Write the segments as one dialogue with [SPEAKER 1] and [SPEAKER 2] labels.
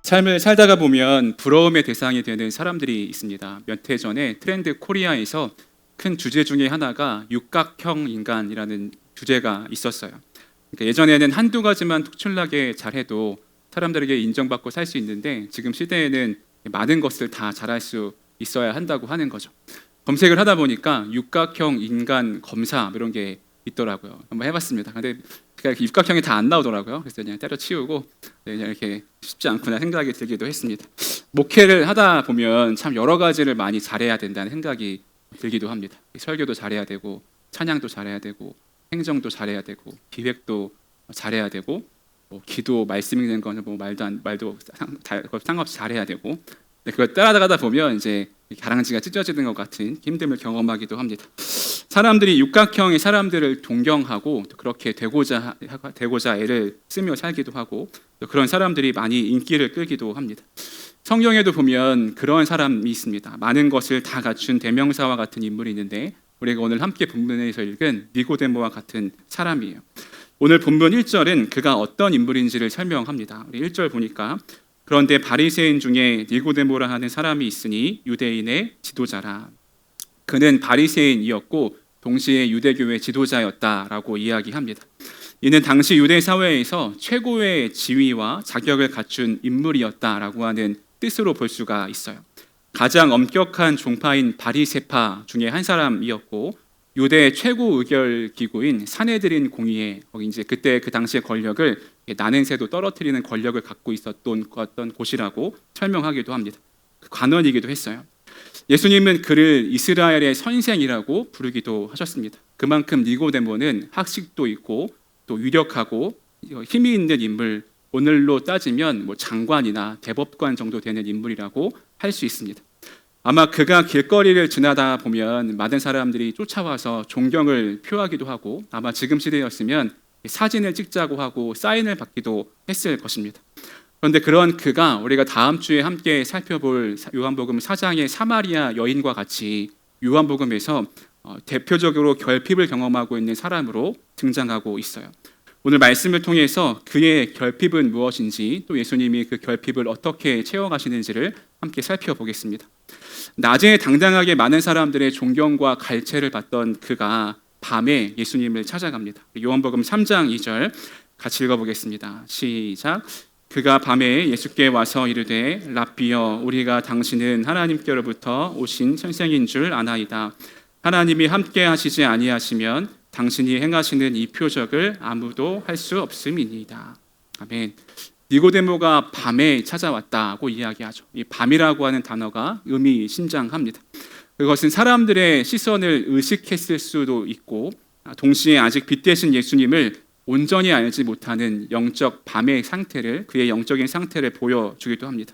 [SPEAKER 1] 삶을 살다가 보면 부러움의 대상이 되는 사람들이 있습니다. 몇 해 전에 트렌드 코리아에서 큰 주제 중에 하나가 육각형 인간이라는 주제가 있었어요. 그러니까 예전에는 한두 가지만 특출나게 잘해도 사람들에게 인정받고 살 수 있는데, 지금 시대에는 많은 것을 다 잘할 수 있어야 한다고 하는 거죠. 검색을 하다 보니까 육각형 인간 검사 이런 게 있더라고요. 한번 해봤습니다. 근데 육각형이 다 안 나오더라고요. 그래서 그냥 때려치우고 그냥 이렇게 쉽지 않구나 생각이 들기도 했습니다. 목회를 하다 보면 참 여러 가지를 많이 잘해야 된다는 생각이 들기도 합니다. 설교도 잘해야 되고, 찬양도 잘해야 되고, 행정도 잘해야 되고, 기획도 잘해야 되고, 기도 말씀 읽는 거는 말도 상관없이 잘해야 되고, 그걸 따라가다 보면 이제 가랑지가 찢어지는 것 같은 힘듦을 경험하기도 합니다. 사람들이 육각형의 사람들을 동경하고, 또 그렇게 되고자 애를 쓰며 살기도 하고, 또 그런 사람들이 많이 인기를 끌기도 합니다. 성경에도 보면 그런 사람이 있습니다. 많은 것을 다 갖춘 대명사와 같은 인물이 있는데, 우리가 오늘 함께 본문에서 읽은 니고데모와 같은 사람이에요. 오늘 본문 1절은 그가 어떤 인물인지를 설명합니다. 우리 1절 보니까, 그런데 바리새인 중에 니고데모라 하는 사람이 있으니 유대인의 지도자라. 그는 바리새인이었고 동시에 유대교의 지도자였다라고 이야기합니다. 이는 당시 유대 사회에서 최고의 지위와 자격을 갖춘 인물이었다라고 하는 뜻으로 볼 수가 있어요. 가장 엄격한 종파인 바리새파 중에 한 사람이었고, 유대 최고 의결 기구인 사네드린 공의회, 거기 이제 그때 그 당시의 권력을 나는 새도 떨어뜨리는 권력을 갖고 있었던 곳이라고 설명하기도 합니다. 그 관원이기도 했어요. 예수님은 그를 이스라엘의 선생이라고 부르기도 하셨습니다. 그만큼 니고데모는 학식도 있고 또 위력하고 힘이 있는 인물, 오늘로 따지면 장관이나 대법관 정도 되는 인물이라고 할 수 있습니다. 아마 그가 길거리를 지나다 보면 많은 사람들이 쫓아와서 존경을 표하기도 하고, 아마 지금 시대였으면 사진을 찍자고 하고 사인을 받기도 했을 것입니다. 그런데 그런 그가 우리가 다음 주에 함께 살펴볼 요한복음 4장의 사마리아 여인과 같이 요한복음에서 대표적으로 결핍을 경험하고 있는 사람으로 등장하고 있어요. 오늘 말씀을 통해서 그의 결핍은 무엇인지, 또 예수님이 그 결핍을 어떻게 채워가시는지를 함께 살펴보겠습니다. 낮에 당당하게 많은 사람들의 존경과 갈채를 받던 그가 밤에 예수님을 찾아갑니다. 요한복음 3장 2절 같이 읽어보겠습니다. 시작. 그가 밤에 예수께 와서 이르되 랍비여, 우리가 당신은 하나님께로부터 오신 선생인 줄 아나이다. 하나님이 함께 하시지 아니하시면 당신이 행하시는 이 표적을 아무도 할 수 없음이니이다. 아멘. 니고데모가 밤에 찾아왔다고 이야기하죠. 이 밤이라고 하는 단어가 의미심장합니다. 그것은 사람들의 시선을 의식했을 수도 있고, 동시에 아직 빛 대신 예수님을 온전히 알지 못하는 영적 밤의 상태를, 그의 영적인 상태를 보여주기도 합니다.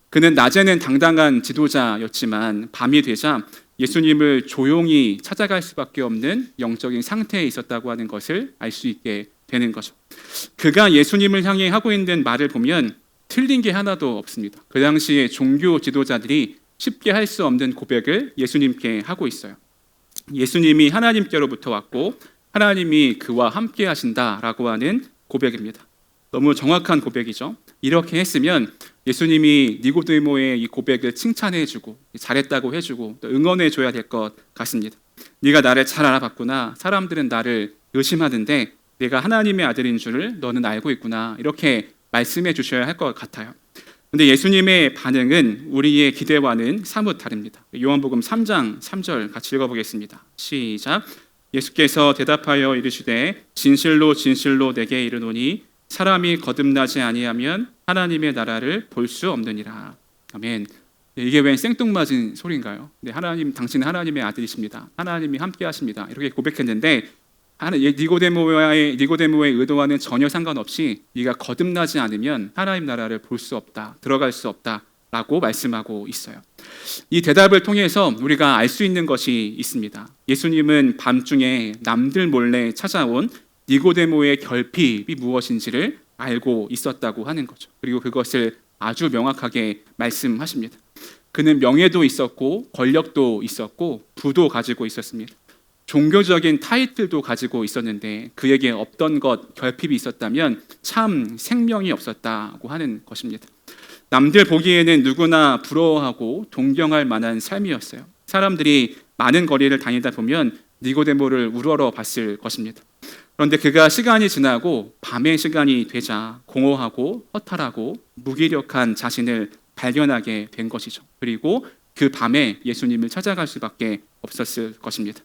[SPEAKER 1] 그는 낮에는 당당한 지도자였지만 밤이 되자 예수님을 조용히 찾아갈 수밖에 없는 영적인 상태에 있었다고 하는 것을 알 수 있게 되는 거죠. 그가 예수님을 향해 하고 있는 말을 보면 틀린 게 하나도 없습니다. 그 당시에 종교 지도자들이 쉽게 할 수 없는 고백을 예수님께 하고 있어요. 예수님이 하나님께로부터 왔고 하나님이 그와 함께 하신다라고 하는 고백입니다. 너무 정확한 고백이죠. 이렇게 했으면 예수님이 니고데모의 이 고백을 칭찬해주고 잘했다고 해주고 또 응원해줘야 될 것 같습니다. 네가 나를 잘 알아봤구나. 사람들은 나를 의심하는데 내가 하나님의 아들인 줄을 너는 알고 있구나. 이렇게 말씀해 주셔야 할 것 같아요. 그런데 예수님의 반응은 우리의 기대와는 사뭇 다릅니다. 요한복음 3장 3절 같이 읽어보겠습니다. 시작. 예수께서 대답하여 이르시되 진실로 진실로 내게 이르노니 사람이 거듭나지 아니하면 하나님의 나라를 볼 수 없느니라. 아멘. 이게 웬 생뚱맞은 소리인가요? 네, 하나님, 당신은 하나님의 아들이십니다. 하나님이 함께 하십니다. 이렇게 고백했는데 니고데모의 의도와는 전혀 상관없이 네가 거듭나지 않으면 하나님 나라를 볼 수 없다, 들어갈 수 없다라고 말씀하고 있어요. 이 대답을 통해서 우리가 알 수 있는 것이 있습니다. 예수님은 밤중에 남들 몰래 찾아온 니고데모의 결핍이 무엇인지를 알고 있었다고 하는 거죠. 그리고 그것을 아주 명확하게 말씀하십니다. 그는 명예도 있었고 권력도 있었고 부도 가지고 있었습니다. 종교적인 타이틀도 가지고 있었는데 그에게 없던 것, 결핍이 있었다면 참 생명이 없었다고 하는 것입니다. 남들 보기에는 누구나 부러워하고 동경할 만한 삶이었어요. 사람들이 많은 거리를 다니다 보면 니고데모를 우러러 봤을 것입니다. 그런데 그가 시간이 지나고 밤의 시간이 되자 공허하고 허탈하고 무기력한 자신을 발견하게 된 것이죠. 그리고 그 밤에 예수님을 찾아갈 수밖에 없었을 것입니다.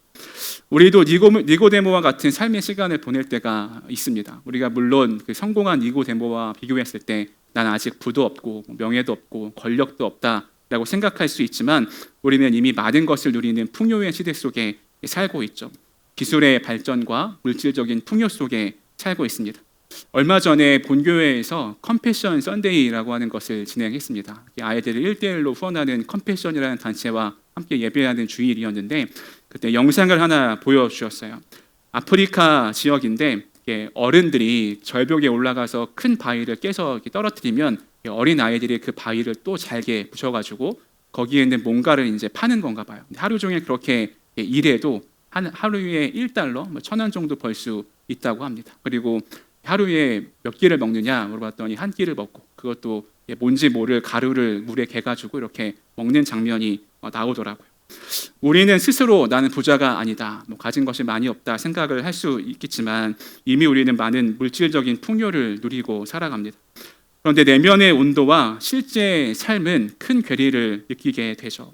[SPEAKER 1] 우리도 니고데모와 같은 삶의 시간을 보낼 때가 있습니다. 우리가 물론 그 성공한 니고데모와 비교했을 때 난 아직 부도 없고 명예도 없고 권력도 없다라고 생각할 수 있지만 우리는 이미 많은 것을 누리는 풍요의 시대 속에 살고 있죠. 기술의 발전과 물질적인 풍요 속에 살고 있습니다. 얼마 전에 본교회에서 컴패션 썬데이라고 하는 것을 진행했습니다. 아이들을 1대1로 후원하는 컴패션이라는 단체와 함께 예배하는 주일이었는데 그때 영상을 하나 보여주셨어요. 아프리카 지역인데 어른들이 절벽에 올라가서 큰 바위를 깨서 떨어뜨리면 어린 아이들이 그 바위를 또 잘게 부셔가지고 거기에 있는 뭔가를 이제 파는 건가 봐요. 하루 종일 그렇게 일해도 하루에 1달러, 1,000원 정도 벌 수 있다고 합니다. 그리고 하루에 몇 끼를 먹느냐 물어봤더니 한 끼를 먹고 그것도 뭔지 모를 가루를 물에 개가지고 이렇게 먹는 장면이 나오더라고요. 우리는 스스로 나는 부자가 아니다, 가진 것이 많이 없다 생각을 할 수 있겠지만 이미 우리는 많은 물질적인 풍요를 누리고 살아갑니다. 그런데 내면의 온도와 실제 삶은 큰 괴리를 느끼게 되죠.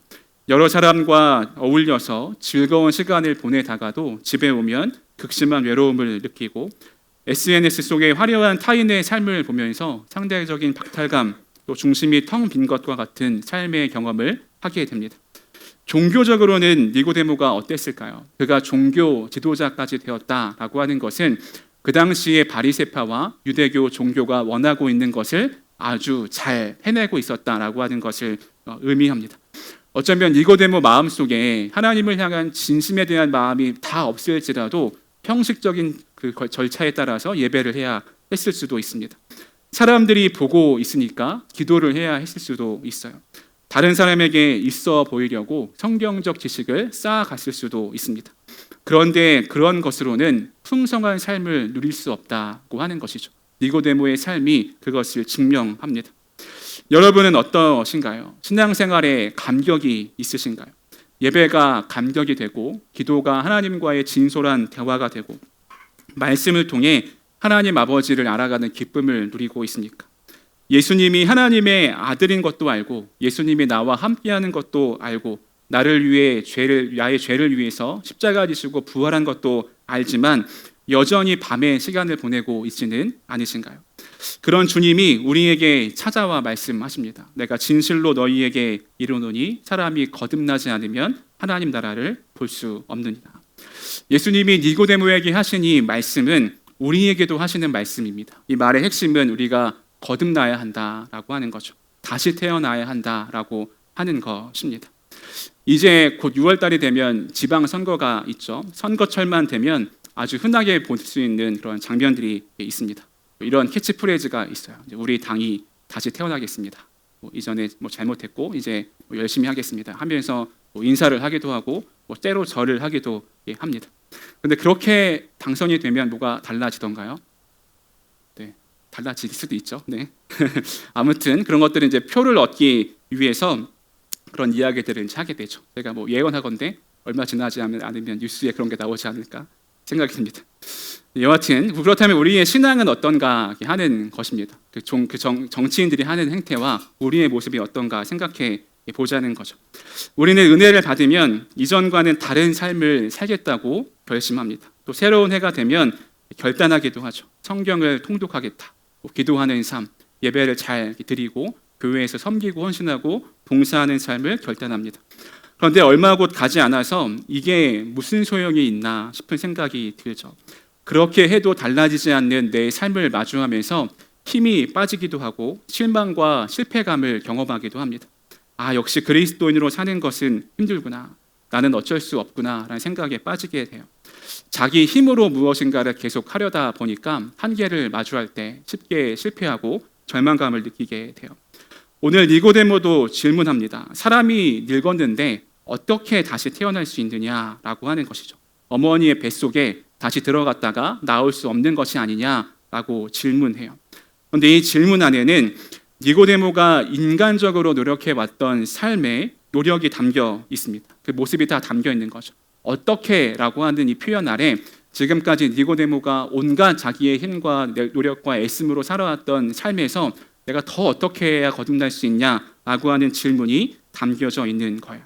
[SPEAKER 1] 여러 사람과 어울려서 즐거운 시간을 보내다가도 집에 오면 극심한 외로움을 느끼고 SNS 속의 화려한 타인의 삶을 보면서 상대적인 박탈감, 또 중심이 텅 빈 것과 같은 삶의 경험을 하게 됩니다. 종교적으로는 니고데모가 어땠을까요? 그가 종교 지도자까지 되었다라고 하는 것은 그 당시의 바리새파와 유대교 종교가 원하고 있는 것을 아주 잘 해내고 있었다라고 하는 것을 의미합니다. 어쩌면 니고데모 마음속에 하나님을 향한 진심에 대한 마음이 다 없을지라도 형식적인 그 절차에 따라서 예배를 해야 했을 수도 있습니다. 사람들이 보고 있으니까 기도를 해야 했을 수도 있어요. 다른 사람에게 있어 보이려고 성경적 지식을 쌓아갔을 수도 있습니다. 그런데 그런 것으로는 풍성한 삶을 누릴 수 없다고 하는 것이죠. 니고데모의 삶이 그것을 증명합니다. 여러분은 어떠신가요? 신앙생활에 감격이 있으신가요? 예배가 감격이 되고 기도가 하나님과의 진솔한 대화가 되고 말씀을 통해 하나님 아버지를 알아가는 기쁨을 누리고 있습니까? 예수님이 하나님의 아들인 것도 알고 예수님이 나와 함께하는 것도 알고 나를 위해 나의 죄를 위해서 십자가 지시고 부활한 것도 알지만 여전히 밤에 시간을 보내고 있지는 않으신가요? 그런 주님이 우리에게 찾아와 말씀하십니다. 내가 진실로 너희에게 이르노니 사람이 거듭나지 않으면 하나님 나라를 볼 수 없느니라. 예수님이 니고데모에게 하신 이 말씀은 우리에게도 하시는 말씀입니다. 이 말의 핵심은 우리가 거듭나야 한다라고 하는 거죠. 다시 태어나야 한다라고 하는 것입니다. 이제 곧 6월달이 되면 지방선거가 있죠. 선거철만 되면 아주 흔하게 볼 수 있는 그런 장면들이 있습니다. 이런 캐치프레이즈가 있어요. 우리 당이 다시 태어나겠습니다. 이전에 잘못했고 이제 열심히 하겠습니다 하면서 인사를 하기도 하고 때로 절을 하기도 합니다. 그런데 그렇게 당선이 되면 뭐가 달라지던가요? 네, 달라질 수도 있죠. 네. 아무튼 그런 것들은 이제 표를 얻기 위해서 그런 이야기들을 하게 되죠. 제가 예언하건대 얼마 지나지 않으면 뉴스에 그런 게 나오지 않을까 생각이 듭니다. 여하튼 그렇다면 우리의 신앙은 어떤가 하는 것입니다. 정치인들이 하는 행태와 우리의 모습이 어떤가 생각해 보자는 거죠. 우리는 은혜를 받으면 이전과는 다른 삶을 살겠다고 결심합니다. 또 새로운 해가 되면 결단하기도 하죠. 성경을 통독하겠다, 기도하는 삶, 예배를 잘 드리고 교회에서 섬기고 헌신하고 봉사하는 삶을 결단합니다. 그런데 얼마 곧 가지 않아서 이게 무슨 소용이 있나 싶은 생각이 들죠. 그렇게 해도 달라지지 않는 내 삶을 마주하면서 힘이 빠지기도 하고 실망과 실패감을 경험하기도 합니다. 역시 그리스도인으로 사는 것은 힘들구나, 나는 어쩔 수 없구나 라는 생각에 빠지게 돼요. 자기 힘으로 무엇인가를 계속 하려다 보니까 한계를 마주할 때 쉽게 실패하고 절망감을 느끼게 돼요. 오늘 니고데모도 질문합니다. 사람이 늙었는데 어떻게 다시 태어날 수 있느냐라고 하는 것이죠. 어머니의 뱃속에 다시 들어갔다가 나올 수 없는 것이 아니냐라고 질문해요. 그런데 이 질문 안에는 니고데모가 인간적으로 노력해 왔던 삶에 노력이 담겨 있습니다. 그 모습이 다 담겨 있는 거죠. 어떻게라고 하는 이 표현 아래 지금까지 니고데모가 온갖 자기의 힘과 노력과 애씀으로 살아왔던 삶에서 내가 더 어떻게 해야 거듭날 수 있냐라고 하는 질문이 담겨져 있는 거예요.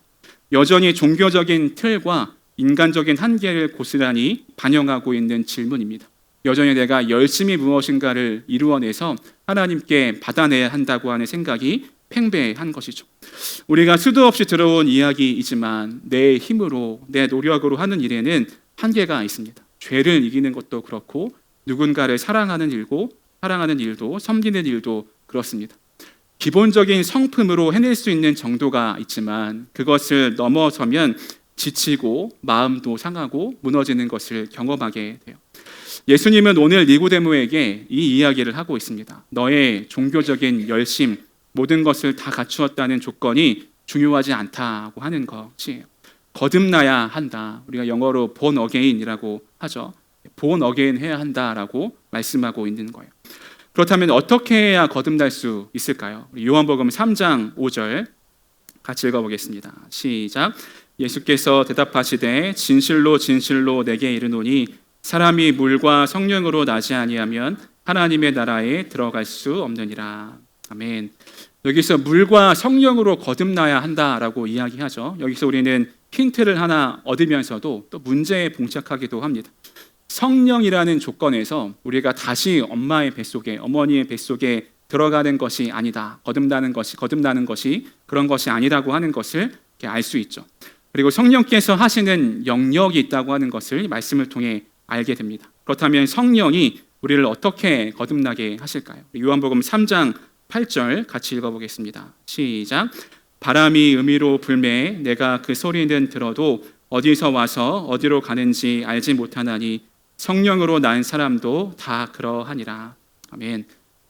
[SPEAKER 1] 여전히 종교적인 틀과 인간적인 한계를 고스란히 반영하고 있는 질문입니다. 여전히 내가 열심히 무엇인가를 이루어내서 하나님께 받아내야 한다고 하는 생각이 팽배한 것이죠. 우리가 수도 없이 들어온 이야기이지만 내 힘으로 내 노력으로 하는 일에는 한계가 있습니다. 죄를 이기는 것도 그렇고 누군가를 사랑하는 일도 섬기는 일도 그렇습니다. 기본적인 성품으로 해낼 수 있는 정도가 있지만 그것을 넘어서면 지치고 마음도 상하고 무너지는 것을 경험하게 돼요. 예수님은 오늘 니고데모에게 이 이야기를 하고 있습니다. 너의 종교적인 열심, 모든 것을 다 갖추었다는 조건이 중요하지 않다고 하는 것이에요. 거듭나야 한다. 우리가 영어로 born again이라고 하죠. born again 해야 한다라고 말씀하고 있는 거예요. 그렇다면 어떻게 해야 거듭날 수 있을까요? 요한복음 3장 5절 같이 읽어보겠습니다. 시작. 예수께서 대답하시되 진실로 진실로 내게 이르노니 사람이 물과 성령으로 나지 아니하면 하나님의 나라에 들어갈 수 없느니라. 아멘. 여기서 물과 성령으로 거듭나야 한다라고 이야기하죠. 여기서 우리는 힌트를 하나 얻으면서도 또 문제에 봉착하기도 합니다. 성령이라는 조건에서 우리가 다시 어머니의 뱃속에 들어가는 것이 아니다. 거듭나는 것이 그런 것이 아니라고 하는 것을 알 수 있죠. 그리고 성령께서 하시는 영역이 있다고 하는 것을 말씀을 통해 알게 됩니다. 그렇다면 성령이 우리를 어떻게 거듭나게 하실까요? 요한복음 3장 8절 같이 읽어보겠습니다. 시작. 바람이 음위로 불매 내가 그 소리는 들어도 어디서 와서 어디로 가는지 알지 못하나니 성령으로 난 사람도 다 그러하니라. 아멘.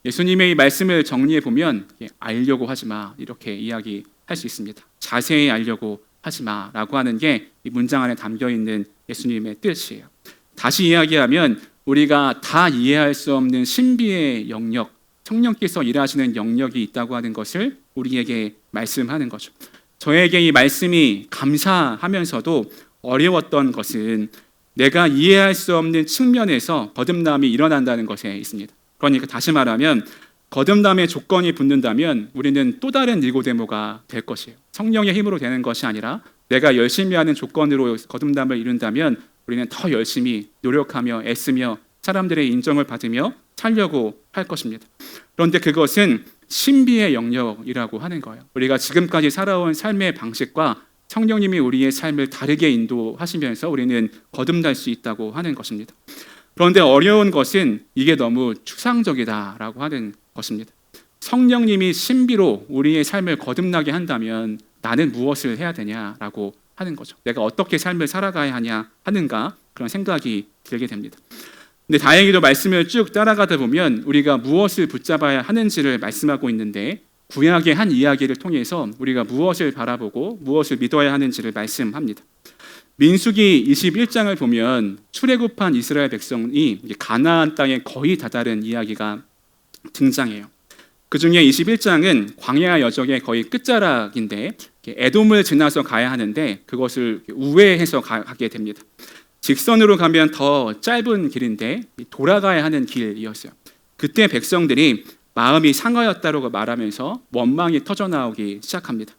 [SPEAKER 1] 예수님의 이 말씀을 정리해 보면 알려고 하지 마 이렇게 이야기할 수 있습니다. 자세히 알려고 하지 마라고 하는 게 이 문장 안에 담겨 있는 예수님의 뜻이에요. 다시 이야기하면 우리가 다 이해할 수 없는 신비의 영역, 성령께서 일하시는 영역이 있다고 하는 것을 우리에게 말씀하는 거죠. 저에게 이 말씀이 감사하면서도 어려웠던 것은 내가 이해할 수 없는 측면에서 거듭남이 일어난다는 것에 있습니다. 그러니까 다시 말하면 거듭남의 조건이 붙는다면 우리는 또 다른 니고데모가 될 것이에요. 성령의 힘으로 되는 것이 아니라 내가 열심히 하는 조건으로 거듭남을 이룬다면 우리는 더 열심히 노력하며 애쓰며 사람들의 인정을 받으며 살려고 할 것입니다. 그런데 그것은 신비의 영역이라고 하는 거예요. 우리가 지금까지 살아온 삶의 방식과 성령님이 우리의 삶을 다르게 인도하시면서 우리는 거듭날 수 있다고 하는 것입니다. 그런데 어려운 것은 이게 너무 추상적이다라고 하는 것입니다. 성령님이 신비로 우리의 삶을 거듭나게 한다면 나는 무엇을 해야 되냐라고 하는 거죠. 내가 어떻게 삶을 살아가야 하는가 그런 생각이 들게 됩니다. 근데 다행히도 말씀을 쭉 따라가다 보면 우리가 무엇을 붙잡아야 하는지를 말씀하고 있는데 구약의 한 이야기를 통해서 우리가 무엇을 바라보고 무엇을 믿어야 하는지를 말씀합니다. 민수기 21장을 보면 출애굽한 이스라엘 백성이 가나안 땅에 거의 다다른 이야기가 등장해요. 그 중에 21장은 광야 여정의 거의 끝자락인데 에돔을 지나서 가야 하는데 그것을 우회해서 가게 됩니다. 직선으로 가면 더 짧은 길인데 돌아가야 하는 길이었어요. 그때 백성들이 마음이 상하였다고 말하면서 원망이 터져나오기 시작합니다.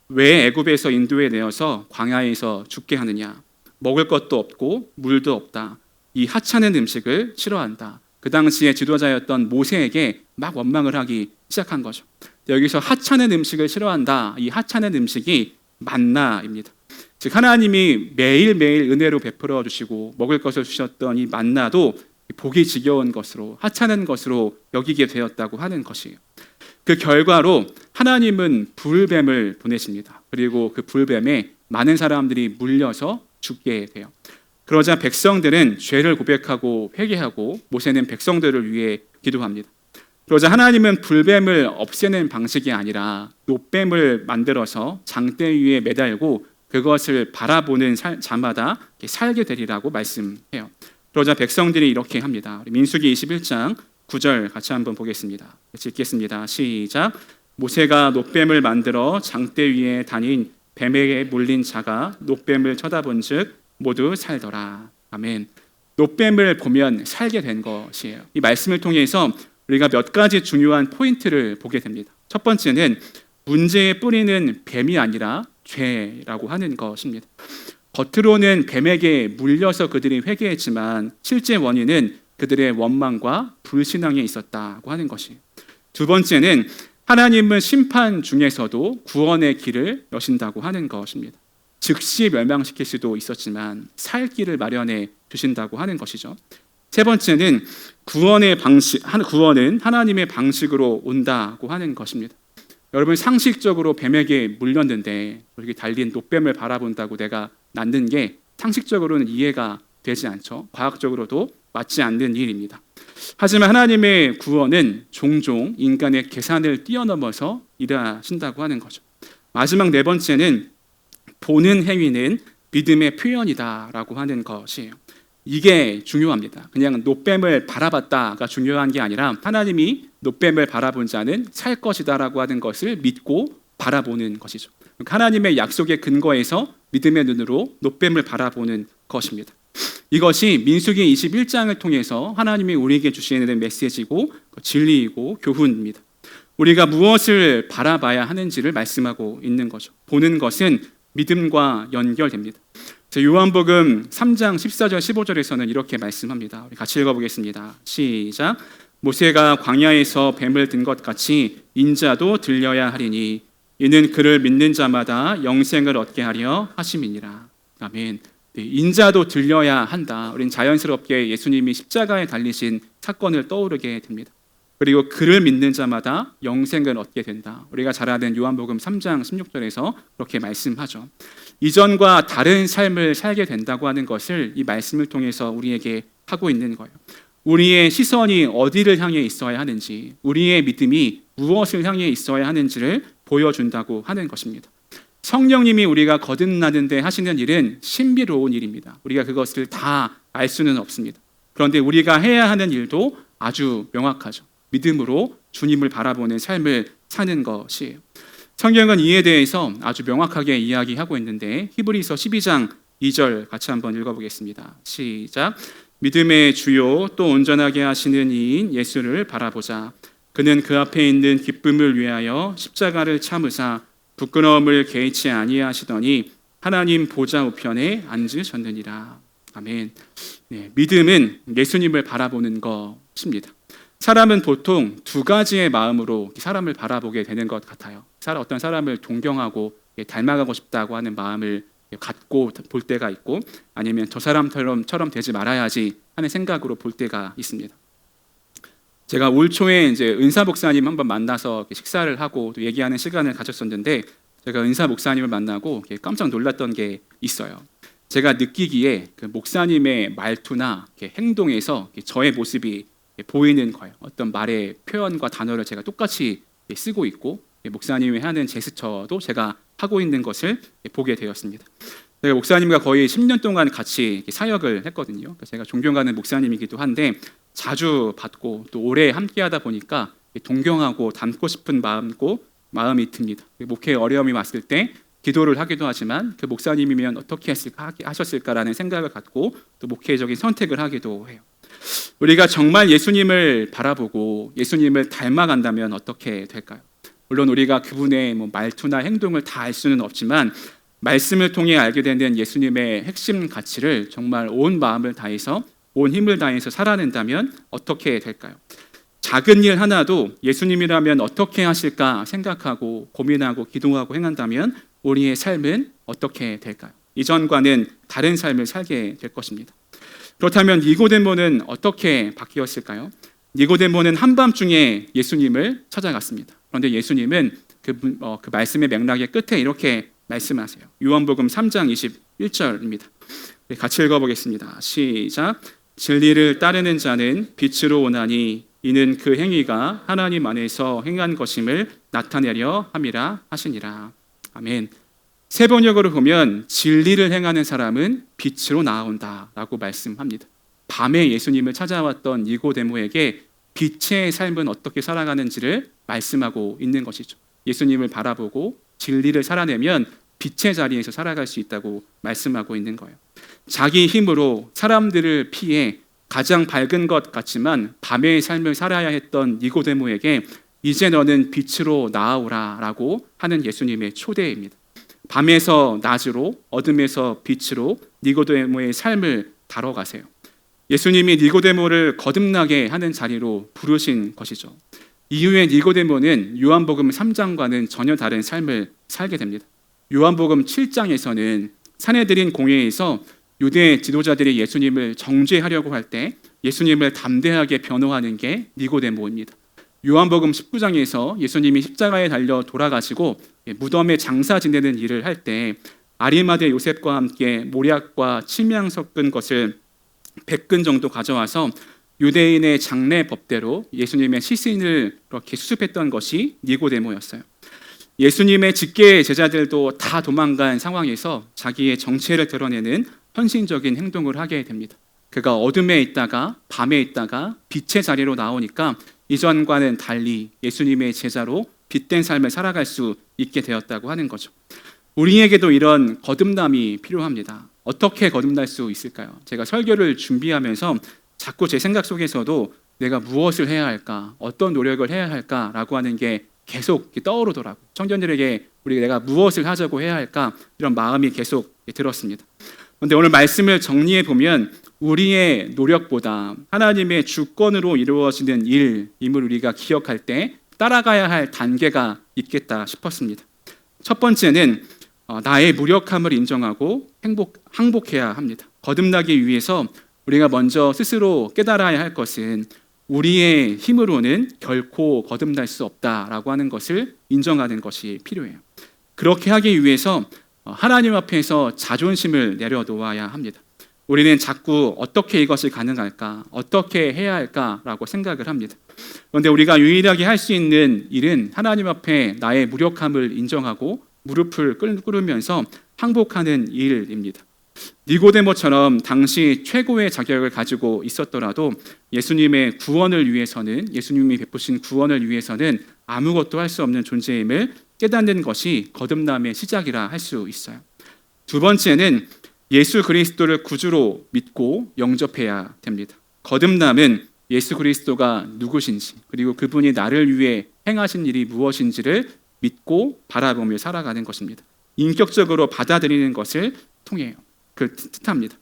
[SPEAKER 1] 왜 애굽에서 인도해 내어서 광야에서 죽게 하느냐? 먹을 것도 없고 물도 없다. 이 하찮은 음식을 싫어한다. 그 당시에 지도자였던 모세에게 막 원망을 하기 시작한 거죠. 여기서 하찮은 음식을 싫어한다. 이 하찮은 음식이 만나입니다. 즉 하나님이 매일매일 은혜로 베풀어 주시고 먹을 것을 주셨던 이 만나도 보기 지겨운 것으로 하찮은 것으로 여기게 되었다고 하는 것이에요. 그 결과로 하나님은 불뱀을 보내십니다. 그리고 그 불뱀에 많은 사람들이 물려서 죽게 돼요. 그러자 백성들은 죄를 고백하고 회개하고 모세는 백성들을 위해 기도합니다. 그러자 하나님은 불뱀을 없애는 방식이 아니라 노뱀을 만들어서 장대 위에 매달고 그것을 바라보는 자마다 살게 되리라고 말씀해요. 그러자 백성들이 이렇게 합니다. 민수기 21장 9절 같이 한번 보겠습니다. 같이 읽겠습니다. 시작. 모세가 놋뱀을 만들어 장대 위에 다닌 뱀에게 물린 자가 놋뱀을 쳐다본즉 모두 살더라. 아멘. 놋뱀을 보면 살게 된 것이에요. 이 말씀을 통해서 우리가 몇 가지 중요한 포인트를 보게 됩니다. 첫 번째는 문제의 뿌리는 뱀이 아니라 죄라고 하는 것입니다. 겉으로는 뱀에게 물려서 그들이 회개했지만 실제 원인은 그들의 원망과 불신앙에 있었다고 하는 것이에요. 두 번째는 하나님은 심판 중에서도 구원의 길을 여신다고 하는 것입니다. 즉시 멸망시킬 수도 있었지만 살 길을 마련해 주신다고 하는 것이죠. 세 번째는 구원은 하나님의 방식으로 온다고 하는 것입니다. 여러분, 상식적으로 뱀에게 물렸는데 여기 달린 놋뱀을 바라본다고 내가 낫는 게 상식적으로는 이해가 되지 않죠. 과학적으로도 맞지 않는 일입니다. 하지만 하나님의 구원은 종종 인간의 계산을 뛰어넘어서 일하신다고 하는 거죠. 마지막 네 번째는 보는 행위는 믿음의 표현이다라고 하는 것이에요. 이게 중요합니다. 그냥 놋뱀을 바라봤다가 중요한 게 아니라 하나님이 놋뱀을 바라본 자는 살 것이다라고 하는 것을 믿고 바라보는 것이죠. 하나님의 약속의 근거에서 믿음의 눈으로 놋뱀을 바라보는 것입니다. 이것이 민수기 21장을 통해서 하나님이 우리에게 주시는 메시지고 진리이고 교훈입니다. 우리가 무엇을 바라봐야 하는지를 말씀하고 있는 거죠. 보는 것은 믿음과 연결됩니다. 요한복음 3장 14절 15절에서는 이렇게 말씀합니다. 우리 같이 읽어보겠습니다. 시작. 모세가 광야에서 뱀을 든 것 같이 인자도 들려야 하리니 이는 그를 믿는 자마다 영생을 얻게 하려 하심이니라. 아멘. 인자도 들려야 한다. 우리는 자연스럽게 예수님이 십자가에 달리신 사건을 떠오르게 됩니다. 그리고 그를 믿는 자마다 영생을 얻게 된다. 우리가 잘 아는 요한복음 3장 16절에서 그렇게 말씀하죠. 이전과 다른 삶을 살게 된다고 하는 것을 이 말씀을 통해서 우리에게 하고 있는 거예요. 우리의 시선이 어디를 향해 있어야 하는지, 우리의 믿음이 무엇을 향해 있어야 하는지를 보여준다고 하는 것입니다. 성령님이 우리가 거듭나는데 하시는 일은 신비로운 일입니다. 우리가 그것을 다 알 수는 없습니다. 그런데 우리가 해야 하는 일도 아주 명확하죠. 믿음으로 주님을 바라보는 삶을 사는 것이에요. 성경은 이에 대해서 아주 명확하게 이야기하고 있는데 히브리서 12장 2절 같이 한번 읽어보겠습니다. 시작. 믿음의 주요 또 온전하게 하시는 이인 예수를 바라보자. 그는 그 앞에 있는 기쁨을 위하여 십자가를 참으사 부끄러움을 개의치 아니하시더니 하나님 보좌 우편에 앉으셨느니라. 아멘. 네, 믿음은 예수님을 바라보는 것입니다. 사람은 보통 두 가지의 마음으로 사람을 바라보게 되는 것 같아요. 어떤 사람을 존경하고 닮아가고 싶다고 하는 마음을 갖고 볼 때가 있고, 아니면 저 사람처럼 되지 말아야지 하는 생각으로 볼 때가 있습니다. 제가 올 초에 이제 은사 목사님 한번 만나서 식사를 하고 또 얘기하는 시간을 가졌었는데, 제가 은사 목사님을 만나고 깜짝 놀랐던 게 있어요. 제가 느끼기에 그 목사님의 말투나 행동에서 저의 모습이 보이는 거예요. 어떤 말의 표현과 단어를 제가 똑같이 쓰고 있고, 목사님이 하는 제스처도 제가 하고 있는 것을 보게 되었습니다. 제가 목사님과 거의 10년 동안 같이 사역을 했거든요. 제가 존경하는 목사님이기도 한데 자주 받고 또 오래 함께하다 보니까 동경하고 닮고 싶은 마음이 듭니다. 목회에 어려움이 왔을 때 기도를 하기도 하지만 그 목사님이면 어떻게 하셨을까라는 생각을 갖고 또 목회적인 선택을 하기도 해요. 우리가 정말 예수님을 바라보고 예수님을 닮아간다면 어떻게 될까요? 물론 우리가 그분의 말투나 행동을 다 알 수는 없지만 말씀을 통해 알게 되는 예수님의 핵심 가치를 정말 온 마음을 다해서 온 힘을 다해서 살아낸다면 어떻게 될까요? 작은 일 하나도 예수님이라면 어떻게 하실까 생각하고 고민하고 기도하고 행한다면 우리의 삶은 어떻게 될까요? 이전과는 다른 삶을 살게 될 것입니다. 그렇다면 니고데모는 어떻게 바뀌었을까요? 니고데모는 한밤중에 예수님을 찾아갔습니다. 그런데 예수님은 그 말씀의 맥락의 끝에 이렇게 말씀하세요. 요한복음 3장 21절입니다. 같이 읽어보겠습니다. 시작. 진리를 따르는 자는 빛으로 오나니 이는 그 행위가 하나님 안에서 행한 것임을 나타내려 함이라 하시니라. 아멘. 세 번역으로 보면 진리를 행하는 사람은 빛으로 나아온다라고 말씀합니다. 밤에 예수님을 찾아왔던 니고데모에게 빛의 삶은 어떻게 살아가는지를 말씀하고 있는 것이죠. 예수님을 바라보고 진리를 살아내면 빛의 자리에서 살아갈 수 있다고 말씀하고 있는 거예요. 자기 힘으로 사람들을 피해 가장 밝은 것 같지만 밤의 삶을 살아야 했던 니고데모에게 이제 너는 빛으로 나아오라 라고 하는 예수님의 초대입니다. 밤에서 낮으로, 어둠에서 빛으로 니고데모의 삶을 다뤄가세요. 예수님이 니고데모를 거듭나게 하는 자리로 부르신 것이죠. 이후에 니고데모는 요한복음 3장과는 전혀 다른 삶을 살게 됩니다. 요한복음 7장에서는 산헤드린 공회에서 유대 지도자들이 예수님을 정죄하려고 할 때 예수님을 담대하게 변호하는 게 니고데모입니다. 요한복음 19장에서 예수님이 십자가에 달려 돌아가시고 무덤에 장사 지내는 일을 할 때 아리마대 요셉과 함께 모략과 침향 섞은 것을 100근 정도 가져와서 유대인의 장례 법대로 예수님의 시신을 그렇게 수습했던 것이 니고데모였어요. 예수님의 직계 제자들도 다 도망간 상황에서 자기의 정체를 드러내는 헌신적인 행동을 하게 됩니다. 그가 어둠에 있다가 밤에 있다가 빛의 자리로 나오니까 이전과는 달리 예수님의 제자로 빛된 삶을 살아갈 수 있게 되었다고 하는 거죠. 우리에게도 이런 거듭남이 필요합니다. 어떻게 거듭날 수 있을까요? 제가 설교를 준비하면서 자꾸 제 생각 속에서도 내가 무엇을 해야 할까, 어떤 노력을 해야 할까라고 하는 게 계속 떠오르더라고요. 청년들에게 내가 무엇을 하자고 해야 할까 이런 마음이 계속 들었습니다. 그런데 오늘 말씀을 정리해 보면 우리의 노력보다 하나님의 주권으로 이루어지는 일임을 우리가 기억할 때 따라가야 할 단계가 있겠다 싶었습니다. 첫 번째는 나의 무력함을 인정하고 항복해야 합니다. 거듭나기 위해서 우리가 먼저 스스로 깨달아야 할 것은 우리의 힘으로는 결코 거듭날 수 없다라고 하는 것을 인정하는 것이 필요해요. 그렇게 하기 위해서 하나님 앞에서 자존심을 내려놓아야 합니다. 우리는 자꾸 어떻게 이것이 가능할까, 어떻게 해야 할까라고 생각을 합니다. 그런데 우리가 유일하게 할 수 있는 일은 하나님 앞에 나의 무력함을 인정하고 무릎을 꿇으면서 항복하는 일입니다. 니고데모처럼 당시 최고의 자격을 가지고 있었더라도 예수님의 구원을 위해서는, 예수님이 베푸신 구원을 위해서는 아무것도 할 수 없는 존재임을 깨닫는 것이 거듭남의 시작이라 할 수 있어요. 두 번째는 예수 그리스도를 구주로 믿고 영접해야 됩니다. 거듭남은 예수 그리스도가 누구신지, 그리고 그분이 나를 위해 행하신 일이 무엇인지를 믿고 바라보며 살아가는 것입니다. 인격적으로 받아들이는 것을 통해요. 그 뜻합니다.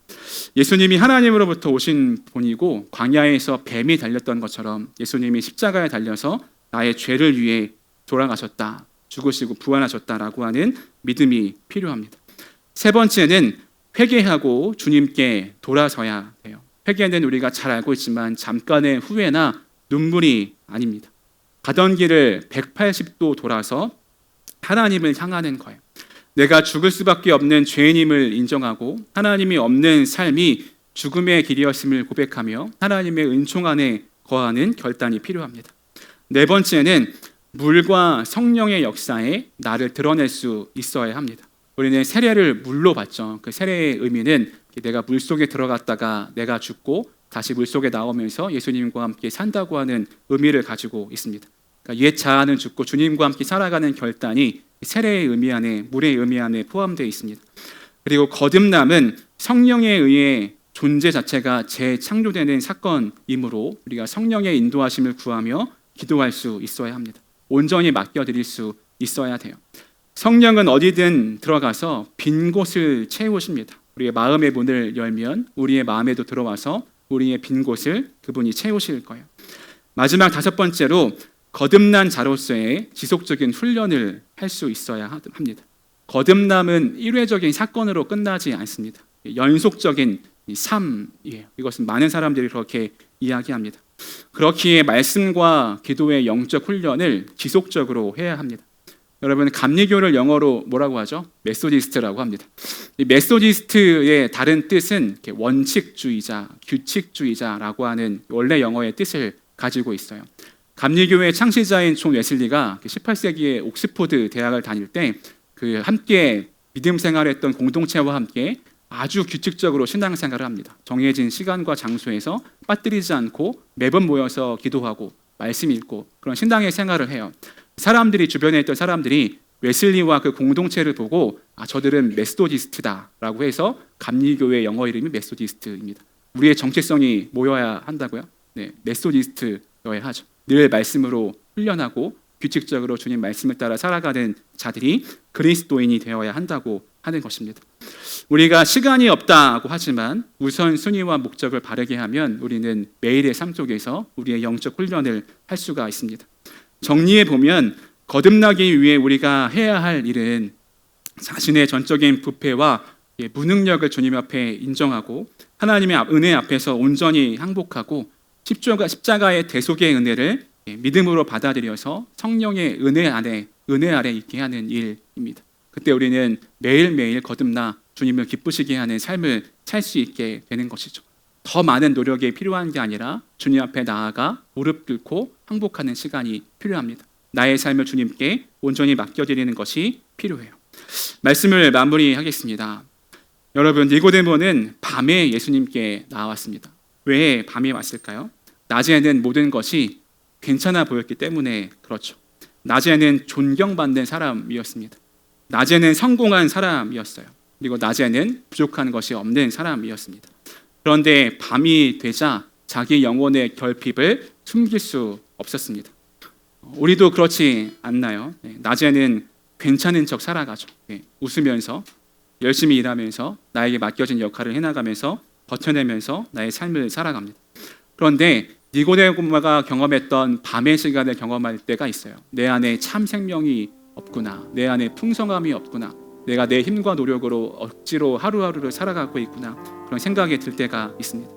[SPEAKER 1] 예수님이 하나님으로부터 오신 분이고 광야에서 뱀이 달렸던 것처럼 예수님이 십자가에 달려서 나의 죄를 위해 돌아가셨다, 죽으시고 부활하셨다라고 하는 믿음이 필요합니다. 세 번째는 회개하고 주님께 돌아서야 돼요. 회개는 우리가 잘 알고 있지만 잠깐의 후회나 눈물이 아닙니다. 가던 길을 180도 돌아서 하나님을 향하는 거예요. 내가 죽을 수밖에 없는 죄인임을 인정하고 하나님이 없는 삶이 죽음의 길이었음을 고백하며 하나님의 은총 안에 거하는 결단이 필요합니다. 네 번째는 물과 성령의 역사에 나를 드러낼 수 있어야 합니다. 우리는 세례를 물로 받죠. 그 세례의 의미는 내가 물속에 들어갔다가 내가 죽고 다시 물속에 나오면서 예수님과 함께 산다고 하는 의미를 가지고 있습니다. 그러니까 옛 자아는 죽고 주님과 함께 살아가는 결단이 세례의 의미 안에, 물의 의미 안에 포함되어 있습니다. 그리고 거듭남은 성령에 의해 존재 자체가 재창조되는 사건이므로 우리가 성령의 인도하심을 구하며 기도할 수 있어야 합니다. 온전히 맡겨드릴 수 있어야 돼요. 성령은 어디든 들어가서 빈 곳을 채우십니다. 우리의 마음의 문을 열면 우리의 마음에도 들어와서 우리의 빈 곳을 그분이 채우실 거예요. 마지막 다섯 번째로 거듭난 자로서의 지속적인 훈련을 할 수 있어야 합니다. 거듭남은 일회적인 사건으로 끝나지 않습니다. 연속적인 삶이에요. 이것은 많은 사람들이 그렇게 이야기합니다. 그렇기에 말씀과 기도의 영적 훈련을 지속적으로 해야 합니다. 여러분, 감리교를 영어로 뭐라고 하죠? 메소디스트라고 합니다. 이 메소디스트의 다른 뜻은 원칙주의자, 규칙주의자라고 하는 원래 영어의 뜻을 가지고 있어요. 감리교의 창시자인 존 웨슬리가 18세기에 옥스포드 대학을 다닐 때 그 함께 믿음 생활했던 공동체와 함께 아주 규칙적으로 신앙생활을 합니다. 정해진 시간과 장소에서 빠뜨리지 않고 매번 모여서 기도하고 말씀 읽고 그런 신앙의 생활을 해요. 사람들이 주변에 있던 사람들이 웨슬리와 그 공동체를 보고 저들은 메소디스트다라고 해서 감리교회 영어 이름이 메소디스트입니다. 우리의 정체성이 모여야 한다고요? 네, 메소디스트여야 하죠. 늘 말씀으로 훈련하고 규칙적으로 주님 말씀을 따라 살아가는 자들이 그리스도인이 되어야 한다고 하는 것입니다. 우리가 시간이 없다고 하지만 우선순위와 목적을 바르게 하면 우리는 매일의 삶 속에서 우리의 영적 훈련을 할 수가 있습니다. 정리해 보면 거듭나기 위해 우리가 해야 할 일은 자신의 전적인 부패와 무능력을 주님 앞에 인정하고 하나님의 은혜 앞에서 온전히 항복하고 십자가의 대속의 은혜를 믿음으로 받아들여서 성령의 은혜 아래 있게 하는 일입니다. 그때 우리는 매일매일 거듭나 주님을 기쁘시게 하는 삶을 살 수 있게 되는 것이죠. 더 많은 노력이 필요한 게 아니라 주님 앞에 나아가 무릎 꿇고 항복하는 시간이 필요합니다. 나의 삶을 주님께 온전히 맡겨드리는 것이 필요해요. 말씀을 마무리하겠습니다. 여러분, 니고데모는 밤에 예수님께 나왔습니다. 왜 밤에 왔을까요? 낮에는 모든 것이 괜찮아 보였기 때문에 그렇죠. 낮에는 존경받는 사람이었습니다. 낮에는 성공한 사람이었어요. 그리고 낮에는 부족한 것이 없는 사람이었습니다. 그런데 밤이 되자 자기 영혼의 결핍을 숨길 수 없었습니다. 우리도 그렇지 않나요? 낮에는 괜찮은 척 살아가죠. 웃으면서 열심히 일하면서 나에게 맡겨진 역할을 해나가면서 버텨내면서 나의 삶을 살아갑니다. 그런데 니고데모가 경험했던 밤의 시간을 경험할 때가 있어요. 내 안에 참 생명이 없구나. 내 안에 풍성함이 없구나. 내가 내 힘과 노력으로 억지로 하루하루를 살아가고 있구나. 그런 생각이 들 때가 있습니다.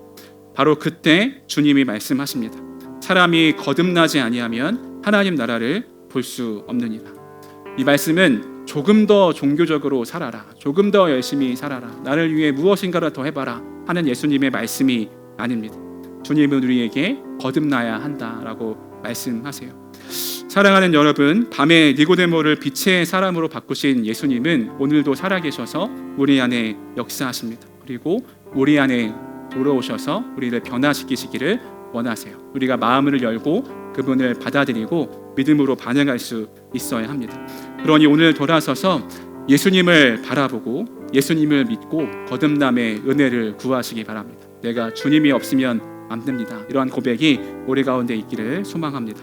[SPEAKER 1] 바로 그때 주님이 말씀하십니다. 사람이 거듭나지 아니하면 하나님 나라를 볼 수 없느니라. 이 말씀은 조금 더 종교적으로 살아라. 조금 더 열심히 살아라. 나를 위해 무엇인가를 더 해봐라 하는 예수님의 말씀이 아닙니다. 주님은 우리에게 거듭나야 한다라고 말씀하세요. 사랑하는 여러분, 밤에 니고데모를 빛의 사람으로 바꾸신 예수님은 오늘도 살아계셔서 우리 안에 역사하십니다. 그리고 우리 안에 돌아오셔서 우리를 변화시키시기를 원하세요. 우리가 마음을 열고 그분을 받아들이고 믿음으로 반응할 수 있어야 합니다. 그러니 오늘 돌아서서 예수님을 바라보고 예수님을 믿고 거듭남의 은혜를 구하시기 바랍니다. 내가 주님이 없으면 안 됩니다. 이러한 고백이 우리 가운데 있기를 소망합니다.